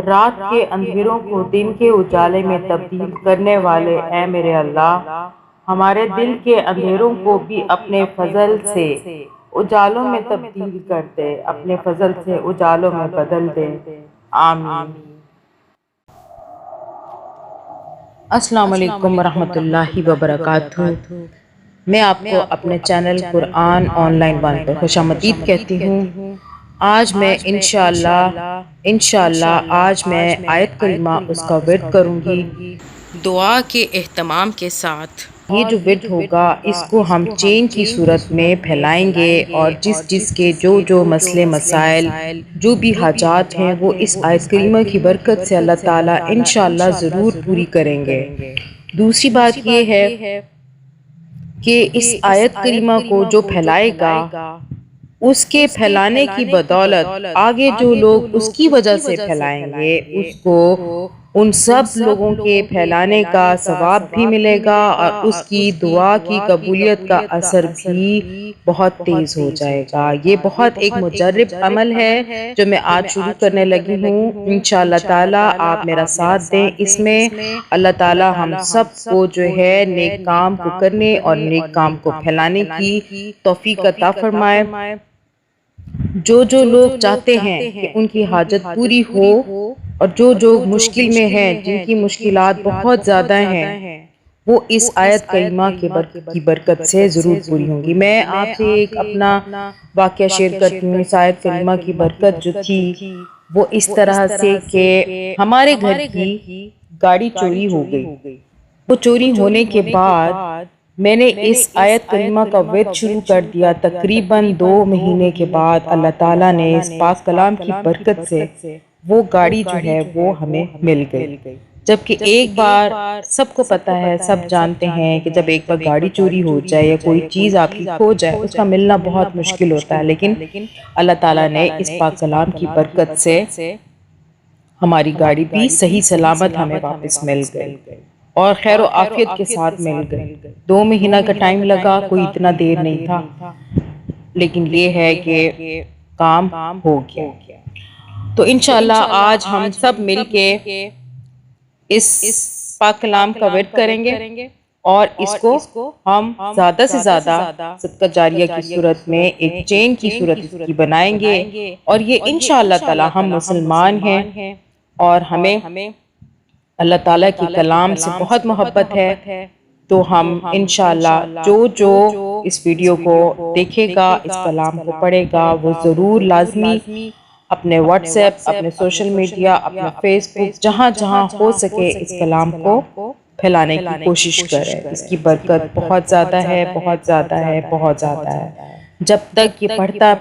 رات کے اندھیروں کو دن کے اجالے میں تبدیل کرنے والے اے میرے اللہ، ہمارے دل کے اندھیروں کو بھی اپنے فضل سے اجالوں میں تبدیل کر دے، اپنے فضل سے اجالوں میں بدل دے، آمین۔ السلام علیکم ورحمۃ اللہ وبرکاتہ۔ میں آپ کو اپنے channel Quran online one پر خوش آمدید کہتی ہوں۔ آج میں انشاءاللہ آج میں آیت کریمہ اس کا ورد کروں گی دعا کے اہتمام کے ساتھ۔ یہ جو ورد ہوگا اس کو ہم چین کی صورت میں پھیلائیں گے، اور جس کے جو مسئلے مسائل جو بھی حاجات ہیں وہ اس آیت کریمہ کی برکت سے اللہ تعالیٰ انشاءاللہ ضرور پوری کریں گے۔ دوسری بات یہ ہے کہ اس آیت کریمہ کو جو پھیلائے گا اس کے پھیلانے کی بدولت آگے جو لوگ اس کی وجہ سے پھیلائیں گے اس کو ان سب لوگوں کے پھیلانے کا ثواب بھی ملے گا، اور اس کی دعا کی قبولیت کا اثر بھی بہت تیز ہو جائے گا۔ یہ بہت ایک مجرب عمل ہے جو میں آج شروع کرنے لگی ہوں۔ انشاءاللہ تعالی آپ میرا ساتھ دیں اس میں۔ اللہ تعالی ہم سب کو جو ہے نیک کام کو کرنے اور نیک کام کو پھیلانے کی توفیق عطا فرمائے۔ جو لوگ چاہتے ہیں کہ ان کی حاجت پوری ہو، اور جو مشکل میں ہیں، جن کی مشکلات بہت زیادہ ہیں، وہ اس آیت کریمہ کی برکت سے ضرور پوری ہوں گی۔ میں آپ سے ایک اپنا واقعہ شیئر کرتی ہوں۔ اس آیت کریمہ کی برکت جو تھی وہ اس طرح سے کہ ہمارے گھر کی گاڑی چوری ہو گئی۔ وہ چوری ہونے کے بعد میں نے اس آیت کریمہ کا ورد شروع کر دیا۔ تقریباً 2 مہینے کے بعد اللہ تعالیٰ نے اس پاک کلام کی برکت سے وہ گاڑی جو ہے وہ ہمیں مل گئی۔ جبکہ ایک بار سب کو پتہ ہے، سب جانتے ہیں کہ جب ایک بار گاڑی چوری ہو جائے یا کوئی چیز آپ کی کھو جائے اس کا ملنا بہت مشکل ہوتا ہے، لیکن اللہ تعالیٰ نے اس پاک کلام کی برکت سے ہماری گاڑی بھی صحیح سلامت ہمیں واپس مل گئی، اور خیر و عافیت کے ساتھ مل گئی۔ 2 مہینہ کا ٹائم لگا، کوئی اتنا دیر نہیں تھا، لیکن یہ ہے کہ کام ہو گیا۔ تو انشاءاللہ آج ہم سب مل کے اس پاک کلام کا ورد کریں گے، اور اس کو ہم زیادہ سے زیادہ صدقہ جاریہ کی صورت میں ایک چین کی صورت اس کی بنائیں گے، اور یہ انشاءاللہ تعالی ہم مسلمان ہیں اور ہمیں اللہ تعالیٰ کی کلام سے بہت محبت ہے، تو ہم انشاءاللہ جو اس ویڈیو کو دیکھے گا، اس کلام کو پڑھے گا، وہ ضرور لازمی اپنے واٹس ایپ، اپنے سوشل میڈیا، اپنا فیس بک، جہاں جہاں ہو سکے اس کلام کو پھیلانے کی کوشش کرے۔ اس کی برکت بہت زیادہ ہے، بہت زیادہ ہے، بہت زیادہ ہے۔ جب تک یہ پڑھتا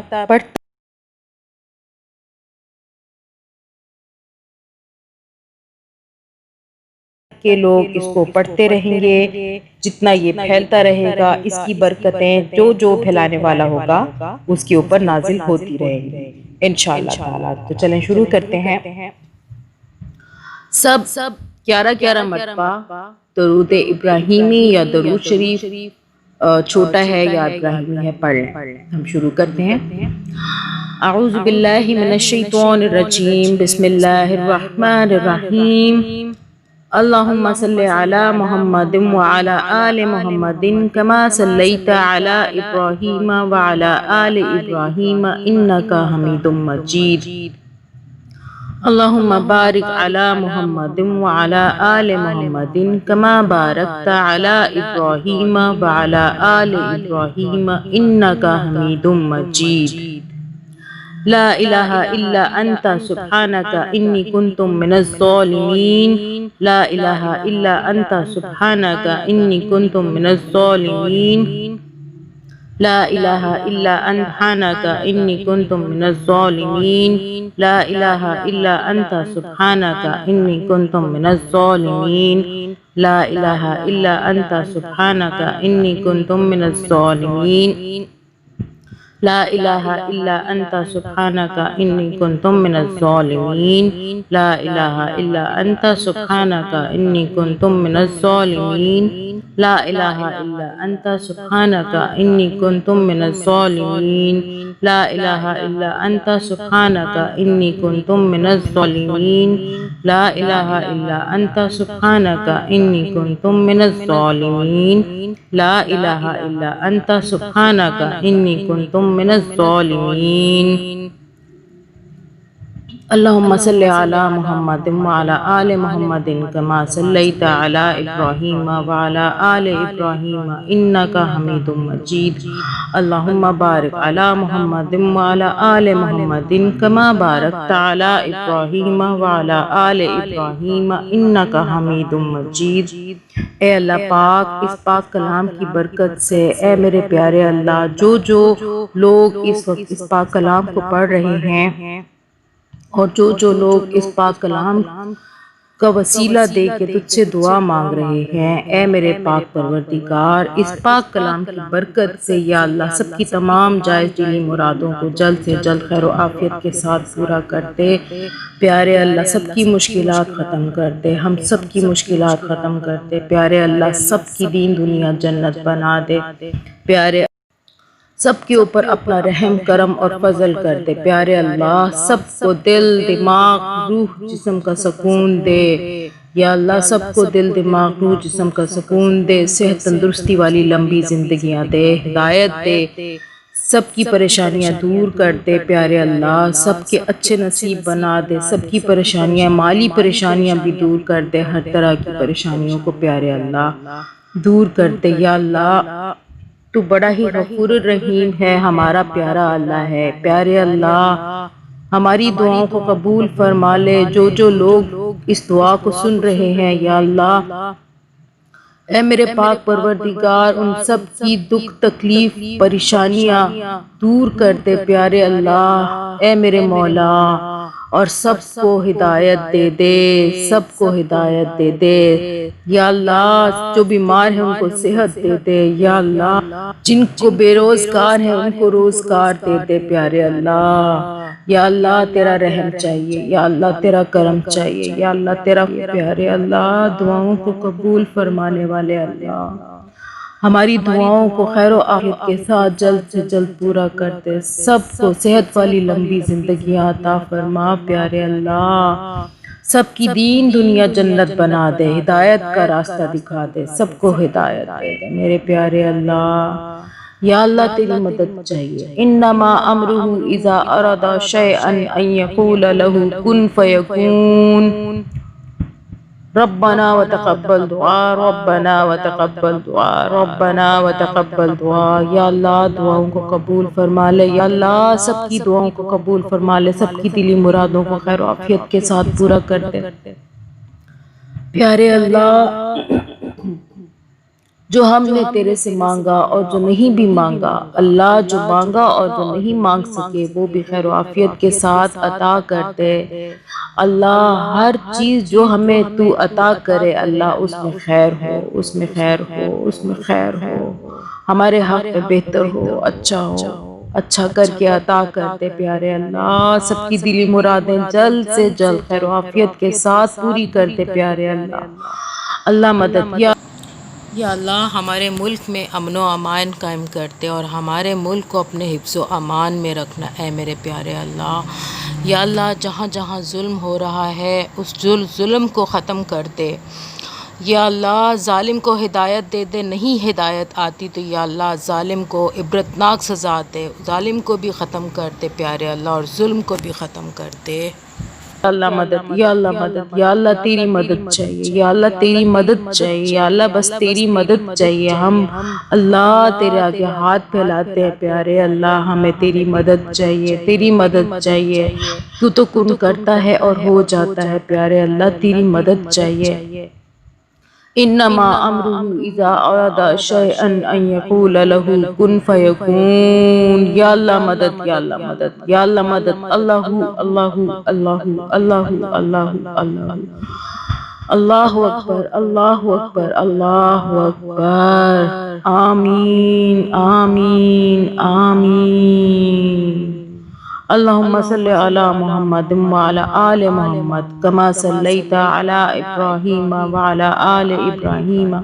کہ لوگ اس کو پڑھتے رہیں گے، جتنا یہ پھیلتا رہے گا اس کی برکتیں جو پھیلانے والا ہوگا اس کے اوپر نازل ہوتی رہیں گی انشاءاللہ تعالی۔ تو چلیں شروع کرتے ہیں۔ سب 11 مرتبہ درود ابراہیمی یا درود شریف چھوٹا ہے یا ابراہیمی ہے پڑھ لیں۔ ہم شروع کرتے ہیں۔ اعوذ باللہ من الشیطان الرجیم، بسم اللہ الرحمن الرحیم۔ اللہم صلی علی محمد وعلی آل محمد کما صلیت علی ابراہیم وعلی آل ابراہیم انکا حمید مجید۔ اللہم بارک علی محمد وعلی آل محمد کما بارکت علی ابراہیم وعلی آل ابراہیم انکا حمید مجید۔ لا الہ الا انت سبحانک انی کنت من الظالمین۔ لا الہ الا انت سبحانک انی کنت من الظالمین۔ لا الہ الا انت سبحانک انی کنت من الظالمین۔ لا الہ الا انت سبحانک انی کنت من الظالمین۔ لا الہ الا انت سبحانک انی کنت من الظالمین۔ لا الہ الا انت سبحانک انی کنت من الظالمین۔ لا الہ الا انت سبحانک انی کنت من الظالمین۔ لا الہ الا انت سبحانک انی کنت من الظالمین۔ لا الہ الا انت سبحانک انی کنت من الظالمین لا الہ الا انت سبحانک انی کنت من الظالمین لا الہ الا انت سبحانک انی کنت من الظالمین اللہم صلی علی محمد وعلی آل محمد کما صلیت علی ابراہیم وعلی آل ابراہیم انک حمید مجید اللہم بارک علی محمد وعلی آل محمد کما بارکت علی ابراہیم وعلی آل ابراہیم انک حمید مجید۔ اے اللہ پاک، اس پاک کلام کی برکت سے اے میرے پیارے اللہ، جو لوگ اس وقت اس پاک کلام کو پڑھ رہے ہیں اور جو لوگ اس پاک کلام کا وسیلہ دے کے تجھ سے دعا مانگ رہے ہیں، اے میرے پاک پروردگار، اس پاک کلام کی برکت سے یا اللہ سب کی تمام جائز دلی مرادوں کو جلد سے جلد خیر و عافیت کے ساتھ پورا کرتے۔ پیارے اللہ سب کی مشکلات ختم کرتے، ہم سب کی مشکلات ختم کرتے۔ پیارے اللہ سب کی دین دنیا جنت بنا دے۔ پیارے سب کے اوپر اپنا رحم کرم اور فضل کر دے۔ پیارے اللہ سب کو دل دماغ روح جسم کا سکون دے یا اللہ، سب کو دل دماغ روح جسم کا سکون دے، صحت تندرستی والی لمبی زندگیاں دے، ہدایت دے، سب کی پریشانیاں دور کر دے۔ پیارے اللہ سب کے اچھے نصیب بنا دے، سب کی پریشانیاں مالی پریشانیاں بھی دور کر دے، ہر طرح کی پریشانیوں کو پیارے اللہ دور کر دے۔ یا اللہ تو بڑا ہی غفور الرحیم ہے، ہمارا پیارا اللہ ہے۔ پیارے اللہ ہماری دعاؤں کو قبول فرما لے۔ جو لوگ اس دعا کو سن رہے ہیں یا اللہ، اے میرے پاک پروردگار ان سب کی دکھ تکلیف پریشانیاں دور کر دے۔ پیارے اللہ اے میرے مولا، اور سب کو ہدایت دے دے، سب کو ہدایت دے دے یا اللہ۔ جو بیمار ہیں ان کو صحت دے دے یا اللہ، جن کو بے روزگار ہیں ان کو روزگار دے دے۔ پیارے اللہ یا اللہ تیرا رحم چاہیے، یا اللہ تیرا کرم چاہیے، یا اللہ تیرا پیارے اللہ دعاؤں کو قبول فرمانے والے اللہ، ہماری دعاؤں کو خیر و عافیت کے ساتھ جلد سے جلد پورا کرتے، سب کو صحت والی لمبی زندگیاں عطا فرما۔ پیارے اللہ سب کی دین دنیا جنت بنا دے، ہدایت کا راستہ دکھا دے، سب کو ہدایت دے دے میرے پیارے اللہ۔ یا اللہ تیری مدد چاہیے۔ انما امرہ اذا اراد شیئا ان یقول له کن فیکون۔ ربنا وتقبل دعا، ربنا وتقبل دعا، ربنا وتقبل دعا۔ یا اللہ دعاؤں کو قبول فرما لے، یا اللہ سب کی دعاؤں کو قبول فرما لے، سب کی دلی مرادوں کو خیر و عافیت کے ساتھ پورا کر دے۔ پیارے اللہ جو ہم نے تیرے سے مانگا اور جو نہیں بھی مانگا، اللہ جو مانگا اور جو نہیں مانگ سکے وہ بھی خیر و عافیت کے ساتھ عطا کر دے۔ اللہ ہر چیز جو ہمیں تو عطا کرے اللہ اس میں خیر ہو، اس میں خیر ہو، اس میں خیر ہو، ہمارے حق میں بہتر ہو، اچھا ہو، اچھا کر کے عطا کر دے۔ پیارے اللہ سب کی دلی مرادیں جلد سے جلد خیر و عافیت کے ساتھ پوری کر دے۔ پیارے اللہ اللہ مدد یا اللہ ہمارے ملک میں امن و امان قائم کرتے اور ہمارے ملک کو اپنے حفظ و امان میں رکھنا اے میرے پیارے اللہ۔ یا اللہ جہاں جہاں ظلم ہو رہا ہے اس ظلم کو ختم کر دے۔ یا اللہ ظالم کو ہدایت دے دے، نہیں ہدایت آتی تو یا اللہ ظالم کو عبرتناک سزا دے، ظالم کو بھی ختم کر دے پیارے اللہ، اور ظلم کو بھی ختم کر دے۔ یا اللہ مدد، یا اللہ مدد، یا اللہ تیری مدد چاہیے، یا اللہ تیری مدد چاہیے، یا اللہ بس تیری مدد چاہیے۔ ہم اللہ تیرے آگے ہاتھ پھیلاتے ہیں پیارے اللہ، ہمیں تیری مدد چاہیے، تیری مدد چاہیے۔ تو تو کن کرتا ہے اور ہو جاتا ہے پیارے اللہ، تیری مدد چاہیے۔ انما امرہ اذا اراد شیئا ان یقول له کن فیکون۔ یا اللہ مدد، یا اللہ مدد، یا اللہ مدد۔ اللہ اللہ اللہ اللہ اللہ اللہ اللہ اکبر، اللہ اکبر، اللہ اکبر۔ آمین آمین آمین۔ اللہم صلی علی محمد وعلی آل محمد کما صلیت علی ابراہیم وعلی آل ابراہیم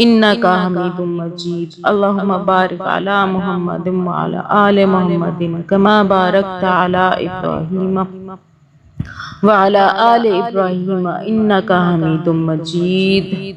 إنك حميد مجيد اللهم بارك على محمد وعلى آل محمد كما باركت على إبراهيم وعلى آل إبراهيم إنك حميد مجيد